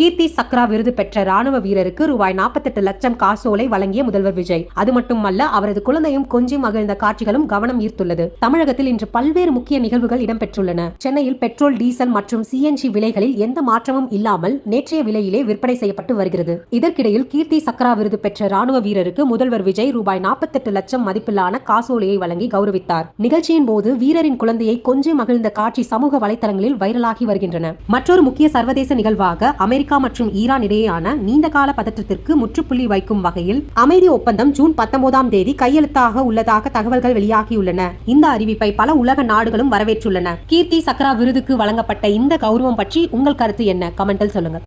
கீர்த்தி சக்ரா விருது பெற்ற ராணுவ வீரருக்கு ரூபாய் 48 லட்சம் காசோலை வழங்கிய முதல்வர் விஜய். அது மட்டுமல்ல, அவரது குழந்தையும் கொஞ்சி மகிழ்ந்த காட்சிகளும் கவனம் ஈர்த்துள்ளது. தமிழகத்தில் இன்று பல்வேறு முக்கிய நிகழ்வுகள் இடம்பெற்றுள்ளன. சென்னையில் பெட்ரோல், டீசல் மற்றும் சிஎன்ஜி விலைகளில் எந்த மாற்றமும் இல்லாமல் நேற்றைய விலையிலே விற்பனை செய்யப்பட்டு வருகிறது. இதற்கிடையில் கீர்த்தி சக்ரா விருது பெற்ற ராணுவ வீரருக்கு முதல்வர் விஜய் ரூபாய் 48 லட்சம் மதிப்பிலான காசோலையை வழங்கி கௌரவித்தார். நிகழ்ச்சியின் போது வீரரின் குழந்தையை கொஞ்சி மகிழ்ந்த காட்சி சமூக வலைதளங்களில் வைரலாகி வருகின்றன. மற்றொரு முக்கிய சர்வதேச நிகழ்வாக அமெரிக்கா மற்றும் ஈரான் இடையேயான நீண்டகால பதற்றத்திற்கு முற்றுப்புள்ளி வைக்கும் வகையில் அமைதி ஒப்பந்தம் ஜூன் 19ஆம் தேதி கையெழுத்தாக உள்ளதாக தகவல்கள் வெளியாகியுள்ளன. இந்த அறிவிப்பை பல உலக நாடுகளும் வரவேற்றுள்ளன. கீர்த்தி சக்ரா விருதுக்கு வழங்கப்பட்ட இந்த கௌரவம் பற்றி உங்கள் கருத்து என்ன? கமெண்டில் சொல்லுங்க.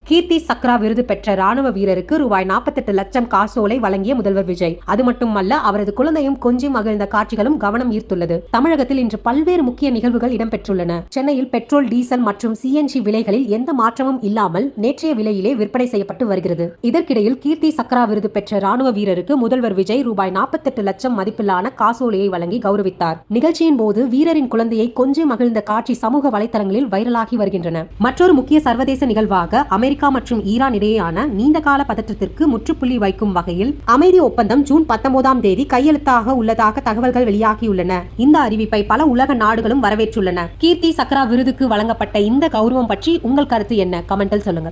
கீர்த்தி சக்ரா விருது பெற்ற ராணுவ வீரருக்கு ரூபாய் 48 லட்சம் காசோலை வழங்கிய முதல்வர் விஜய். அது மட்டுமல்ல, அவரது குழந்தையும் கொஞ்சி மகிழ்ந்த காட்சிகளும் கவனம் ஈர்த்துள்ளது. தமிழகத்தில் இன்று பல்வேறு முக்கிய நிகழ்வுகள் இடம்பெற்றுள்ளன. சென்னையில் பெட்ரோல், டீசல் மற்றும் சிஎன்ஜி விலைகளில் எந்த மாற்றமும் இல்லாமல் நேற்றைய விலையிலே விற்பனை செய்யப்பட்டு வருகிறது. இதற்கிடையில் கீர்த்தி சக்ரா விருது பெற்ற ராணுவ வீரருக்கு முதல்வர் விஜய் ரூபாய் 48 லட்சம் மதிப்பிலான காசோலையை வழங்கி கௌரவித்தார். நிகழ்ச்சியின் போது வீரரின் குழந்தையை கொஞ்சி மகிழ்ந்த காட்சி சமூக வலைதளங்களில் வைரலாகி வருகின்றன. மற்றொரு முக்கிய சர்வதேச நிகழ்வாக அமெரிக்கா மற்றும் ஈரான் இடையேயான நீண்டகால பதற்றத்திற்கு முற்றுப்புள்ளி வைக்கும் வகையில் அமைதி ஒப்பந்தம் ஜூன் 19ஆம் தேதி கையெழுத்தாக உள்ளதாக தகவல்கள் வெளியாகியுள்ளன. இந்த அறிவிப்பை பல உலக நாடுகளும் வரவேற்றுள்ளன. கீர்த்தி சக்ரா விருதுக்கு வழங்கப்பட்ட இந்த கௌரவம் பற்றி உங்கள் கருத்து என்ன? கமெண்டில் சொல்லுங்க.